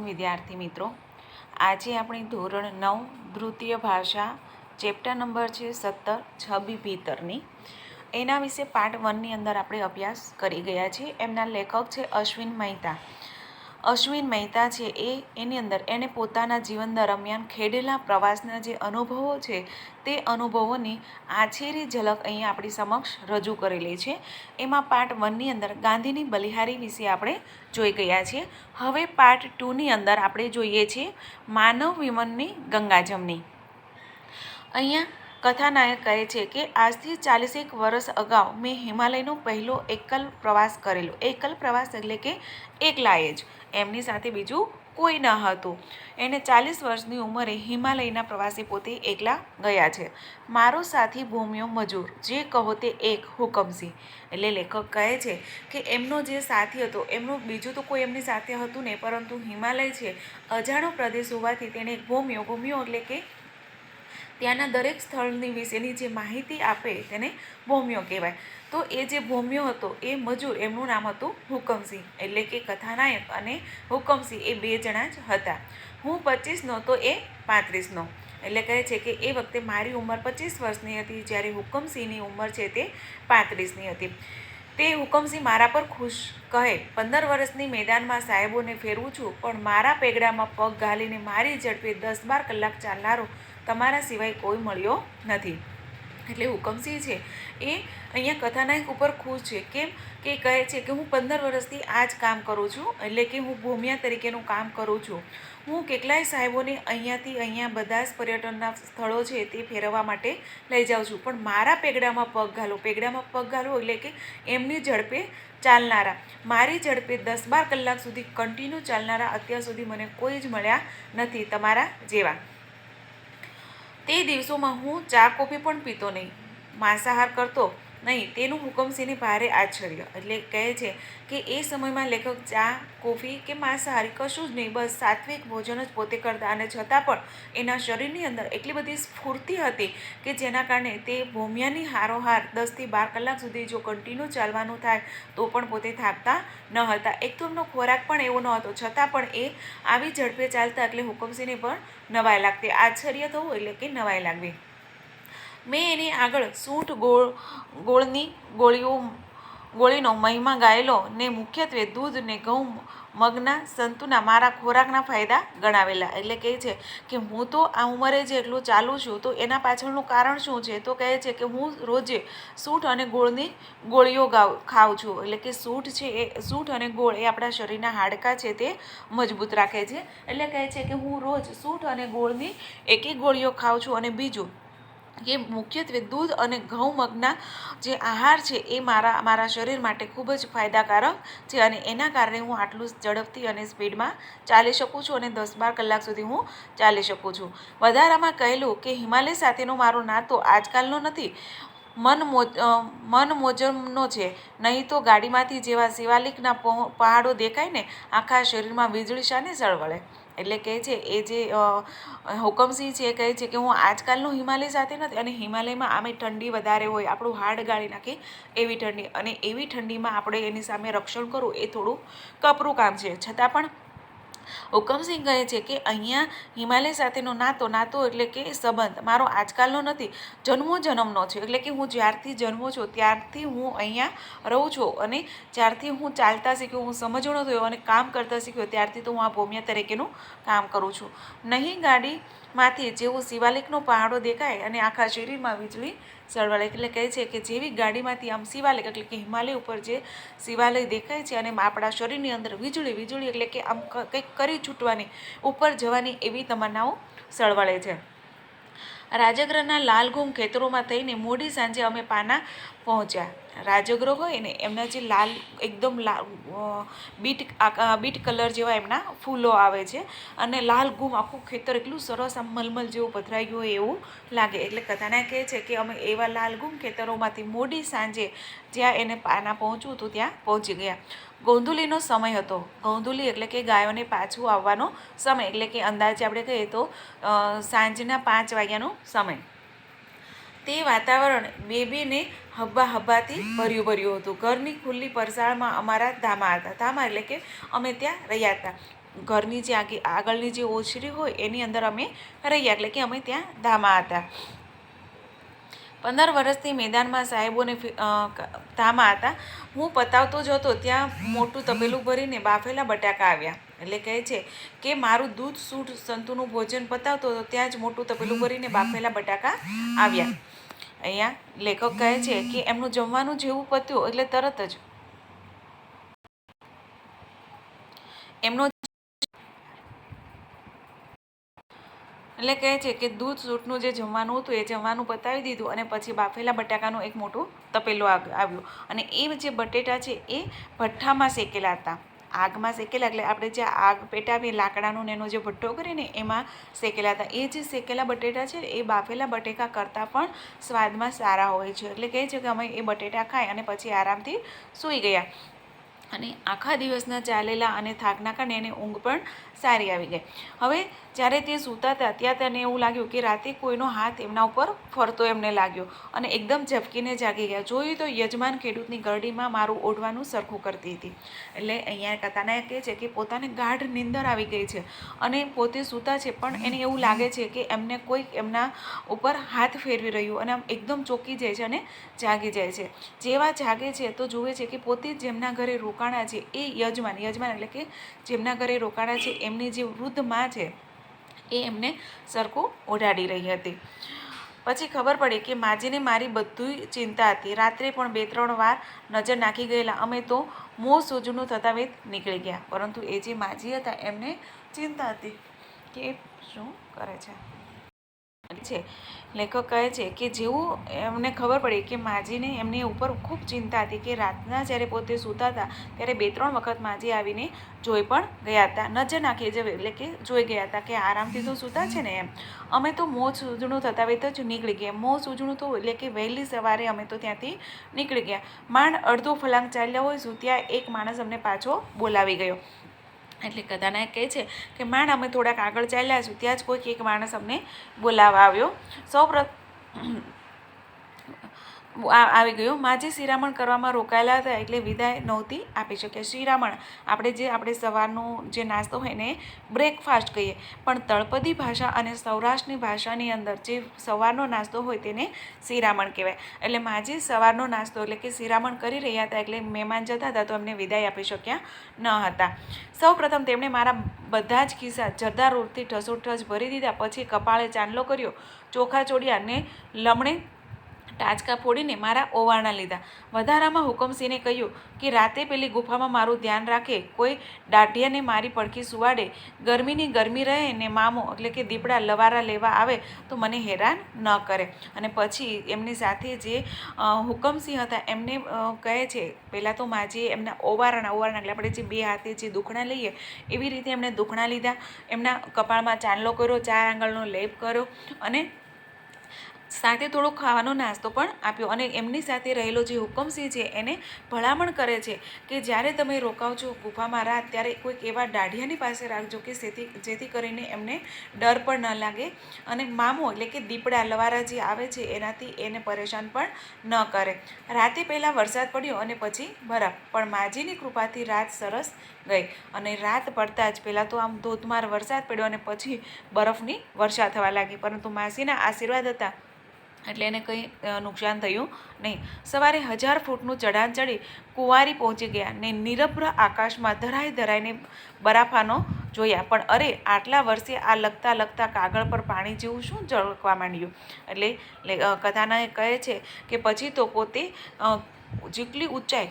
વિદ્યાર્થી મિત્રો, આજે આપણે ધોરણ 9 તૃતીય ભાષા ચેપ્ટર નંબર છે 17 છબી ભીતરની એના વિશે પાર્ટ 1ની અંદર આપણે અભ્યાસ કરી ગયા છીએ. એમના લેખક છે અશ્વિન મહેતા. અશ્વિન મહેતા છે એની અંદર એણે પોતાના જીવન દરમિયાન ખેડેલા પ્રવાસના જે અનુભવો છે તે અનુભવોની આછેરી ઝલક અહીંયા આપણી સમક્ષ રજૂ કરેલી છે. એમાં પાર્ટ 1ની અંદર ગાંધીની બલિહારી વિશે આપણે જોઈ ગયા છીએ. હવે પાર્ટ 2ની અંદર આપણે જોઈએ છીએ માનવ વિમનની ગંગાજમની. અહીંયા કથાનાયક કહે છે કે આજથી 41 વર્ષ અગાઉ મેં હિમાલયનો પહેલો એકલ પ્રવાસ કરેલો. એકલ પ્રવાસ એટલે કે એકલાએ જ, એમની સાથે બીજું કોઈ ન હતું. એને 40 વર્ષની ઉંમરે હિમાલયના પ્રવાસે પોતે એકલા ગયા છે. મારો સાથી ભૂમ્યો મજૂર, જે કહો તે એક હુકમસિંહ. એટલે લેખક કહે છે કે એમનો જે સાથી હતો એમનું બીજું તો કોઈ એમની સાથે હતું નહીં, પરંતુ હિમાલય છે અજાણો પ્રદેશ હોવાથી તેણે ભૂમ્યો એટલે કે ત્યાંના દરેક સ્થળની વિશેની જે માહિતી આપે તેને ભૂમ્યો કહેવાય. તો એ જે ભૂમ્યો હતો એ મજૂર, એમનું નામ હતું હુકમસિંહ. એટલે કે કથાનાયક અને હુકમસિંહ એ બે જણા જ હતા. હું 25નો તો એ 35નો. એટલે કહે છે કે એ વખતે મારી ઉંમર 25 વર્ષની હતી, જ્યારે હુકમસિંહની ઉંમર છે તે 35ની હતી. તે હુકમસિંહ મારા પર ખુશ કહે, 15 વર્ષની મેદાનમાં સાહેબોને ફેરવું છું, પણ મારા પેગડામાં પગ ઘાલીને મારી ઝડપે 10-12 કલાક ચાલનારો તમારા સિવાય કોઈ મળ્યો નથી. એટલે હુકમસિંહ છે એ અહીંયા કથાનાયક ઉપર ખુશ છે. કેમ કે કહે છે કે હું 15 વર્ષથી આ જ કામ કરું છું, એટલે કે હું ભૂમિયા તરીકેનું કામ કરું છું. હું કેટલાય સાહેબોને અહીંયાથી અહીંયા બધા જ પર્યટનના સ્થળો છે તે ફેરવવા માટે લઈ જાઉં છું, પણ મારા પેગડામાં પગ ઘાલો. પેગડામાં પગ ઘાલો એટલે કે એમની ઝડપે ચાલનારા, મારી ઝડપે 10-12 કલાક સુધી કન્ટિન્યુ ચાલનારા અત્યાર સુધી મને કોઈ જ મળ્યા નથી તમારા જેવા. તે દિવસોમાં હું ચા કોફી પણ પીતો નહીં, માંસાહાર કરતો નહીં. તેનું હુકમસિંહને ભારે આશ્ચર્ય. એટલે કહે છે કે એ સમયમાં લેખક ચા કોફી કે માંસાહારી કશું જ નહીં, બસ સાત્વિક ભોજન જ પોતે કરતા, અને છતાં પણ એના શરીરની અંદર એટલી બધી સ્ફૂર્તિ હતી કે જેના કારણે તે ભૂમિયાની હારોહાર 10-12 કલાક સુધી જો કન્ટિન્યુ ચાલવાનું થાય તો પણ પોતે થાકતા ન હતા. એક તો એમનો ખોરાક પણ એવો ન હતો, છતાં પણ એ આવી ઝડપે ચાલતા, એટલે હુકમસિંહને પણ નવાઈ લાગતી. આશ્ચર્ય થવું એટલે કે નવાઈ લાગવી. મેં એની આગળ સૂંઠ ગોળીનો મહિમા ગાયેલો ને મુખ્યત્વે દૂધ ને ઘઉં મગના સંતુના મારા ખોરાકના ફાયદા ગણાવેલા. એટલે કહે છે કે હું તો આ ઉંમરે જ એટલું ચાલું છું, તો એના પાછળનું કારણ શું છે? તો કહે છે કે હું રોજે સૂંઠ અને ગોળની ગોળીઓ ખાઉં છું. એટલે કે સૂંઠ છે એ સૂંઠ અને ગોળ એ આપણા શરીરના હાડકાં છે તે મજબૂત રાખે છે. એટલે કહે છે કે હું રોજ સૂંઠ અને ગોળની એક ગોળીઓ ખાઉં છું, અને બીજું કે મુખ્યત્વે દૂધ અને ઘઉં મગના જે આહાર છે એ મારા શરીર માટે ખૂબ જ ફાયદાકારક છે, અને એના કારણે હું આટલું ઝડપથી અને સ્પીડમાં ચાલી શકું છું, અને 10-12 કલાક સુધી હું ચાલી શકું છું. વધારામાં કહેલું કે હિમાલય સાથેનો મારો નાતો આજકાલનો નથી, મન મોજમનો છે. નહીં તો ગાડીમાંથી જેવા શિવાલિકના પહાડો દેખાય ને, આખા શરીરમાં વીજળી શાને સળવળે. એટલે કહે છે એ જે હુકમસિંહ છે એ કહે છે કે હું આજકાલનો હિમાલય સાથે નથી, અને હિમાલયમાં આમે ઠંડી વધારે હોય, આપણું હાડ ગાળી નાખે એવી ઠંડી, અને એવી ઠંડીમાં આપણે એની સામે રક્ષણ કરવું એ થોડું કપરું કામ છે. છતાં પણ હુકમસિંહ કહે છે કે અહીંયા હિમાલય સાથેનો નાતો એટલે કે સંબંધ મારો આજકાલનો નથી, જન્મનો છે. એટલે કે હું જ્યારથી જન્મું છું ત્યારથી હું અહીંયા રહું છું, અને જ્યારથી હું ચાલતા શીખ્યો, હું સમજણો થયો અને કામ કરતા શીખ્યો, ત્યારથી તો હું આ ભૂમિયા તરીકેનું કામ કરું છું. નહીં ગાડીમાંથી જેવું શિવાલિકનો પહાડો દેખાય અને આખા શરીરમાં વીજળી સળવળે. એટલે કહે છે કે જેવી ગાડીમાંથી આમ શિવાલિક એટલે કે હિમાલય ઉપર જે શિવાલય દેખાય છે, અને આપણા શરીરની અંદર વીજળી એટલે કે આમ કંઈક કરી છૂટવાની, ઉપર જવાની એવી તમન્નાઓ સળવળે છે. રાજગૃહના લાલઘૂમ ખેતરોમાં થઈને મોડી સાંજે અમે પાના પહોંચ્યા. રાજગૃહ હોય ને એમના જે લાલ એકદમ બીટ કલર જેવા એમના ફૂલો આવે છે, અને લાલ ઘૂમ આખું ખેતર એટલું સરસ આમ મલમલ જેવું પથરાઈ ગયું હોય એવું લાગે. એટલે કથાનાયક કહે છે કે અમે એવા લાલ ઘૂમ ખેતરોમાંથી મોડી સાંજે જ્યાં એને પાના પહોંચવું હતું ત્યાં પહોંચી ગયા. ગોંધુલીનો સમય હતો. ગોંધુલી એટલે કે ગાયોને પાછું આવવાનો સમય, એટલે કે અંદાજે આપણે કહીએ તો સાંજના 5 વાગ્યાનો સમય. તે વાતાવરણ બેબીને હબ્બાથી ભર્યું હતું. ઘરની ખુલ્લી પરસાળમાં અમારા ધામા હતા. ધામા એટલે કે અમે ત્યાં રહ્યા હતા. ઘરની જે આગળની જે ઓસરી હોય એની અંદર અમે રહ્યા, એટલે કે અમે ત્યાં ધામા હતા. 15 વર્ષથી મેદાનમાં સાહેબોને ધામા હતા. હું પતાવતો જ હતો ત્યાં મોટું તપેલું ભરીને બાફેલા બટાકા આવ્યા. એટલે કહે છે કે મારું દૂધ સૂટ સંતુનું ભોજન પતાવતો હતો ત્યાં જ મોટું તપેલું ભરીને બાફેલા બટાકા આવ્યા. અહીંયા લેખક કહે છે કે એમનું જમવાનું જેવું પત્યું એટલે તરત જ એમનો એટલે કહે છે કે દૂધ સૂટનું જે જમવાનું હતું એ જમવાનું પતાવી દીધું અને પછી બાફેલા બટાકાનું એક મોટું તપેલું આવ્યું. અને એ જે બટેટા છે એ ભઠ્ઠામાં શેકેલા હતા. આગમાં શેકેલા, એટલે આપણે જે આગ પેટાવીએ લાકડાનું એનો જે ભઠ્ઠો કરીએ ને એમાં શેકેલા હતા. એ જે શેકેલા બટેટા છે એ બાફેલા બટેકા કરતાં પણ સ્વાદમાં સારા હોય છે. એટલે કહે છે કે અમે એ બટેટા ખાઈ અને પછી આરામથી સૂઈ ગયા. અને આખા દિવસના ચાલેલા અને થાકના કારણે એને ઊંઘ પણ સારી આવી ગઈ. હવે જ્યારે તે સૂતા હતા ત્યાં તેને એવું લાગ્યું કે રાતે કોઈનો હાથ એમના ઉપર ફરતો એમને લાગ્યો અને એકદમ ઝબકીને જાગી ગયા. જોયું તો યજમાન ખેડૂતની ગરડીમાં મારું ઓઢવાનું સરખું કરતી હતી. એટલે અહીંયા કથાના કહે છે કે પોતાને ગાઢ નિંદર આવી ગઈ છે અને પોતે સૂતા છે પણ એને એવું લાગે છે કે એમને કોઈક એમના ઉપર હાથ ફેરવી રહ્યું અને આમ એકદમ ચોંકી જાય છે અને જાગી જાય છે. જેવા જાગે છે તો જુએ છે કે પોતે જેમના ઘરે રોકાણા છે એ યજમાન એટલે કે જેમના ઘરે રોકાણા છે એમની જે વૃદ્ધ માં છે એ એમને સરખું ઓઢાડી રહી હતી. પછી ખબર પડી કે માજીને મારી બધી ચિંતા હતી. રાત્રે પણ 2-3 વાર નજર નાખી ગયેલા. અમે તો મોં સૂજનું થતા વેત નીકળી ગયા. પરંતુ એ જે માજી હતા એમને ચિંતા હતી કે શું કરે છે. લેખક કહે છે કે જેવું એમને ખબર પડી કે માજીને એમની ઉપર ખૂબ ચિંતા હતી કે રાતના જ્યારે પોતે સૂતા હતા ત્યારે 2-3 વખત માજી આવીને જોઈ પણ ગયા હતા. નજર નાખી જવે એટલે કે જોઈ ગયા હતા કે આરામથી તો સૂતા છે ને એમ. અમે તો મોં સૂજણું થતા વેત જ નીકળી ગયા. મોં સૂજણું તો એટલે કે વહેલી સવારે અમે તો ત્યાંથી નીકળી ગયા. માંડ અડધો ફલાંગ ચાલ્યા હોઈશું ત્યાં એક માણસ અમને પાછો બોલાવી ગયો. એટલે કથાનાયક કહે છે કે માંડ અમે થોડાક આગળ ચાલ્યા છું ત્યાં જ કોઈક એક માણસ અમને બોલાવવા આવ્યો. આવી ગયો. માજી શિરામણ કરવામાં રોકાયેલા હતા એટલે વિદાય નહોતી આપી શક્યા. શિરામણ આપણે સવારનું જે નાસ્તો હોય ને બ્રેકફાસ્ટ કહીએ, પણ તળપદી ભાષા અને સૌરાષ્ટ્રની ભાષાની અંદર જે સવારનો નાસ્તો હોય તેને શિરામણ કહેવાય. એટલે માજી સવારનો નાસ્તો એટલે કે શિરામણ કરી રહ્યા હતા એટલે મહેમાન જતા હતા તો એમને વિદાય આપી શક્યા ન હતા. સૌપ્રથમ તેમણે મારા બધા જ ખિસ્સા જરદા રોટથી ઠસોઠસ ભરી દીધા. પછી કપાળે ચાંદલો કર્યો, ચોખા ચોડ્યા અને લમણે ટાચકા ફોડીને મારા ઓવારણા લીધા. વધારામાં હુકમસિંહને કહ્યું કે રાતે પેલી ગુફામાં મારું ધ્યાન રાખે, કોઈ દાઢિયાને મારી પડખી સુવાડે, ગરમીની ગરમી રહે ને મામો એટલે કે દીપડા લવારા લેવા આવે તો મને હેરાન ન કરે. અને પછી એમની સાથે જે હુકમસિંહ હતા એમને કહે છે, પહેલાં તો માજીએ એમના ઓવારણા એટલે આપણે જે 2 હાથે જે દુખણા લઈએ એવી રીતે એમણે દુખણા લીધા. એમના કપાળમાં ચાંદલો કર્યો, 4 આંગળનો લેપ કર્યો અને સાથે થોડો ખાવાનો નાસ્તો પણ આપ્યો. અને એમની સાથે રહેલો જે હુકમસિંહ છે એને ભલામણ કરે છે કે જ્યારે તમે રોકાવ છો ગુફામાં રાત ત્યારે કોઈક એવા દાઢિયાની પાસે રાખજો કે જેથી કરીને એમને ડર પણ ન લાગે અને મામો એટલે કે દીપડા લવારા જે આવે છે એનાથી એને પરેશાન પણ ન કરે. રાતે પહેલાં વરસાદ પડ્યો અને પછી બરફ, પણ માજીની કૃપાથી રાત સરસ ગઈ. અને રાત પડતા જ પહેલાં તો આમ ધોધમાર વરસાદ પડ્યો અને પછી બરફની વર્ષા થવા લાગી. પરંતુ માસીના આશીર્વાદ હતા એટલે એને કંઈ નુકસાન થયું નહીં. સવારે 1000 ફૂટનું ચઢાણ ચડી કુંવારી પહોંચી ગયા ને નિરભ્ર આકાશમાં ધરાઈને બરાફાનો જોયા. પણ અરે, આટલા વર્ષે આ લખતા કાગળ પર પાણી જેવું શું ઝળકવા માંડ્યું. એટલે કથાના કહે છે કે પછી તો પોતે જેટલી ઊંચાઈ